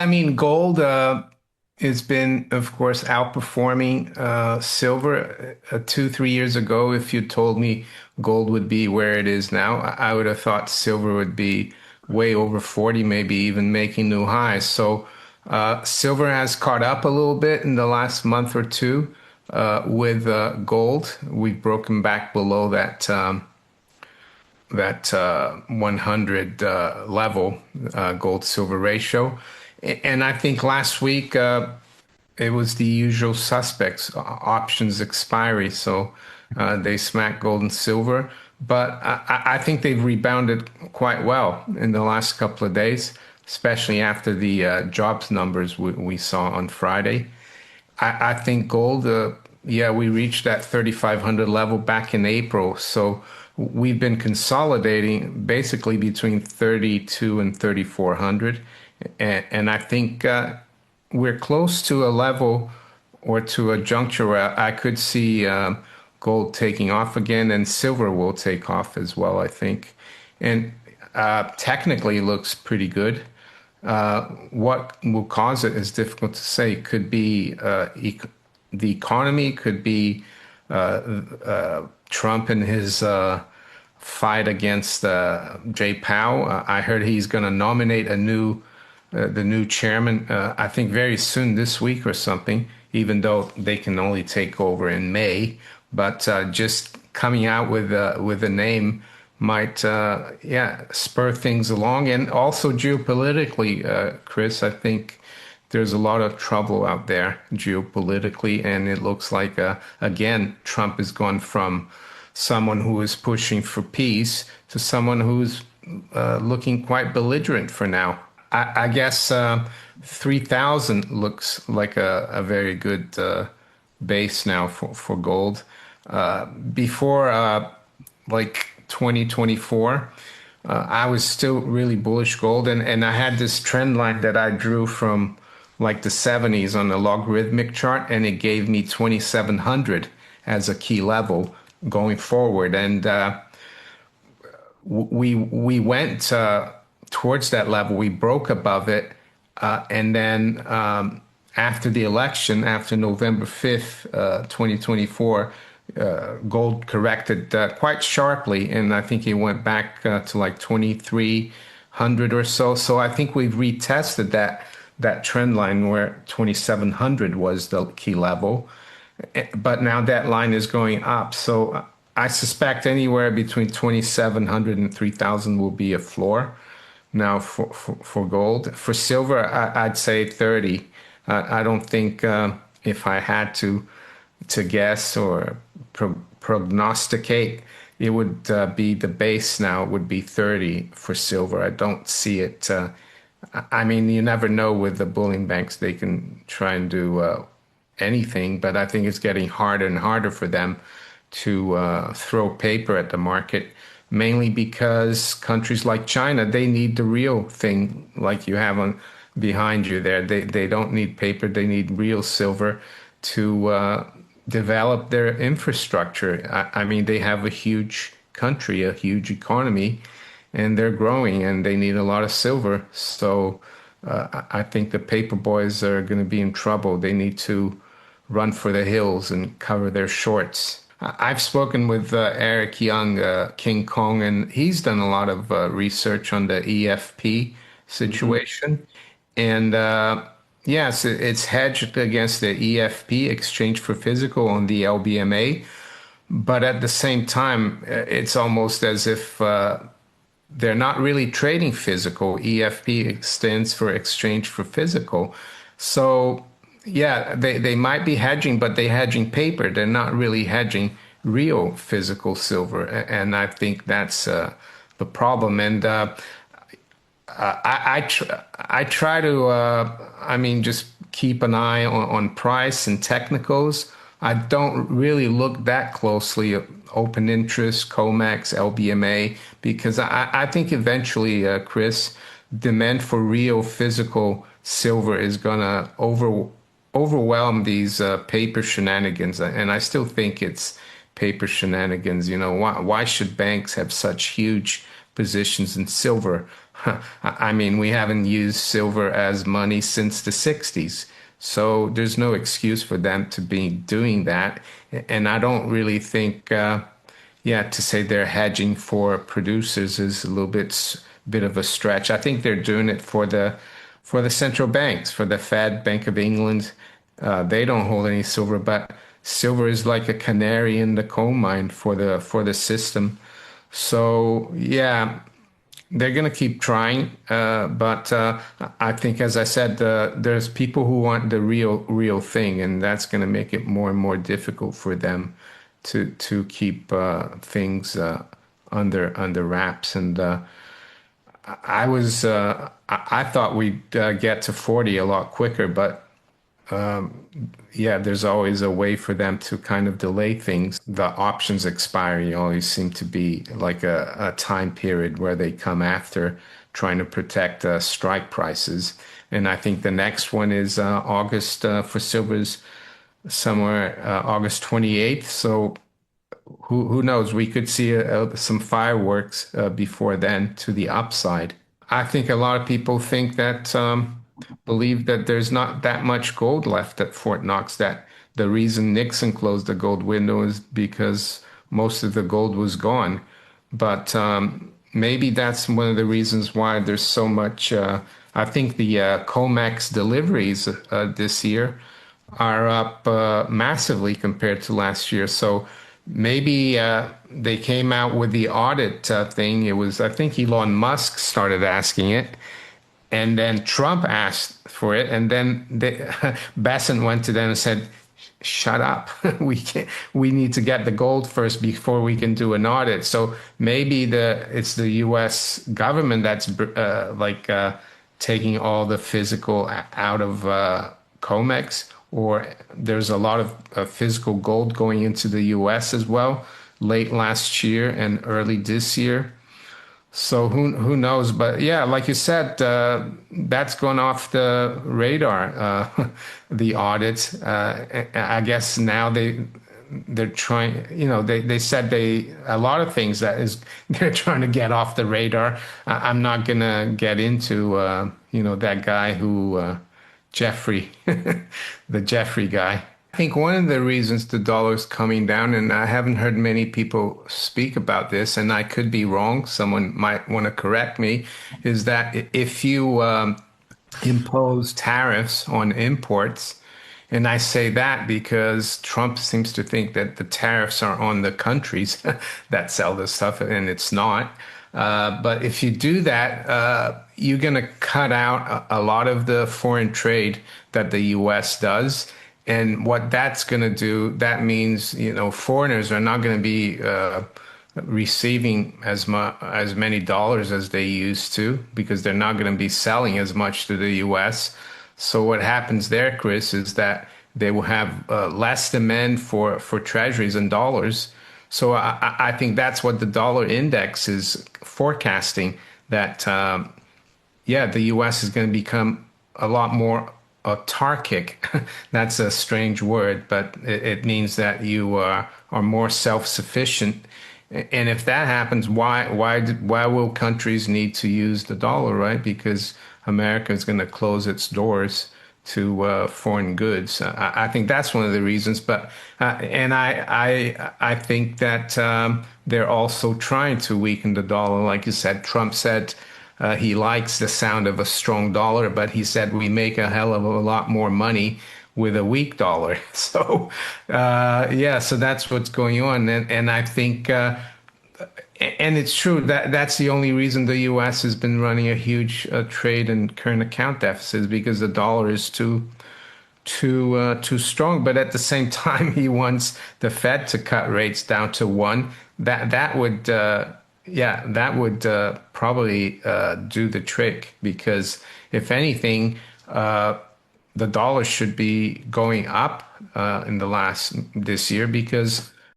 I mean, gold has been, of course, outperforming silver. 2, 3 years ago, if you told me gold would be where it is now, I would have thought silver would be way over 40, maybe even making new highs. So silver has caught up a little bit in the last month or two with gold. We've broken back below that 100 level gold silver ratio. And I think last week it was the usual suspects, options expiry. So they smacked gold and silver. But I think they've rebounded quite well in the last couple of days, especially after the jobs numbers we saw on Friday. I think gold, yeah, we reached that 3,500 level back in April. So we've been consolidating basically between 32 and 3,400. And I think we're close to a level or to a juncture where I could see gold taking off again and silver will take off as well, I think. And technically it looks pretty good. What will cause it is difficult to say. Could be the economy, could be Trump and his fight against Jay Powell. I heard he's going to nominate the new chairman, I think very soon this week or something, even though they can only take over in May. But just coming out with a name might, yeah, spur things along. And also geopolitically, Chris, I think there's a lot of trouble out there geopolitically, and it looks like again Trump has gone from someone who is pushing for peace to someone who's looking quite belligerent for now. I guess 3,000 looks like a very good base now for gold. Before like 2024, I was still really bullish gold, and I had this trend line that I drew from like the 70s on a logarithmic chart, and it gave me 2,700 as a key level going forward. And we went towards that level. We broke above it, and then after the election, after November 5th, 2024, gold corrected quite sharply, and I think it went back to like 2,300 or so. So I think we've retested that trend line where 2,700 was the key level, but now that line is going up. So I suspect anywhere between 2,700 and 3,000 will be a floor now for gold. For silver, I'd say 30. I don't think if I had to guess or prognosticate, it would be the base now would be 30 for silver. I don't see it. I mean, you never know with the bullion banks, they can try and do anything, but I think it's getting harder and harder for them to throw paper at the market, mainly because countries like China, they need the real thing like you have on behind you there. They don't need paper, they need real silver to develop their infrastructure. I mean, they have a huge country, a huge economy, and they're growing and they need a lot of silver. So I think the paper boys are going to be in trouble. They need to run for the hills and cover their shorts. I've spoken with Eric Young, King Kong, and he's done a lot of research on the EFP Hmm. situation. And yes, it's hedged against the EFP, exchange for physical, on the LBMA. But at the same time, it's almost as if they're not really trading physical. EFP stands for exchange for physical. So, yeah, they might be hedging, but they're hedging paper. They're not really hedging real physical silver. And I think that's the problem. And I try to, I mean, just keep an eye on price and technicals. I don't really look that closely at open interest, COMEX, LBMA, because I think eventually, Chris, demand for real physical silver is gonna overwhelm these paper shenanigans. And I still think it's paper shenanigans. You know, why should banks have such huge positions in silver. I mean, we haven't used silver as money since the 60s. So there's no excuse for them to be doing that. And I don't really think, yeah, to say they're hedging for producers is a little bit of a stretch. I think they're doing it for the central banks, for the Fed, Bank of England. They don't hold any silver, but silver is like a canary in the coal mine for the system. So yeah, they're gonna keep trying, but I think, as I said, there's people who want the real thing, and that's gonna make it more and more difficult for them to keep things under wraps. And I thought we'd get to 40 a lot quicker, but yeah, there's always a way for them to kind of delay things. The options expiry always seem to be like a time period where they come after trying to protect strike prices. And I think the next one is August for silver's somewhere August 28th. So who knows? We could see some fireworks before then to the upside. I think a lot of people think that believe that there's not that much gold left at Fort Knox. That the reason Nixon closed the gold window is because most of the gold was gone. But maybe that's one of the reasons why there's so much. I think the COMEX deliveries this year are up massively compared to last year. So maybe they came out with the audit thing. It was, I think, Elon Musk started asking it, and then Trump asked for it, and then Besant went to them and said, "Shut up! We can't. We need to get the gold first before we can do an audit." So maybe it's the U.S. government that's taking all the physical out of COMEX, or there's a lot of physical gold going into the U.S. as well, late last year and early this year. So who knows? But yeah, like you said, that's gone off the radar. The audit. I guess now they're trying. You know, they said a lot of things that is they're trying to get off the radar. I'm not gonna get into that guy who Jeffrey, the Jeffrey guy. I think one of the reasons the dollar is coming down, and I haven't heard many people speak about this, and I could be wrong, someone might want to correct me, is that if you impose tariffs on imports, and I say that because Trump seems to think that the tariffs are on the countries that sell this stuff, and it's not. But if you do that, you're going to cut out a lot of the foreign trade that the U.S. does. And what that's going to do, that means, foreigners are not going to be receiving as many dollars as they used to, because they're not going to be selling as much to the U.S. So what happens there, Chris, is that they will have less demand for treasuries and dollars. So I think that's what the dollar index is forecasting, that yeah, the U.S. is going to become a lot more autarkic. That's a strange word, but it means that you are more self-sufficient. And if that happens, why will countries need to use the dollar, right? Because America is going to close its doors to foreign goods. I think that's one of the reasons. But and I think that they're also trying to weaken the dollar. Like you said, Trump said he likes the sound of a strong dollar, but he said we make a hell of a lot more money with a weak dollar. So yeah, so that's what's going on, and I think. And it's true that that's the only reason the U.S. has been running a huge trade and current account deficit, because the dollar is too strong. But at the same time, he wants the Fed to cut rates down to one. That would yeah, that would probably do the trick, because if anything, the dollar should be going up in this year, because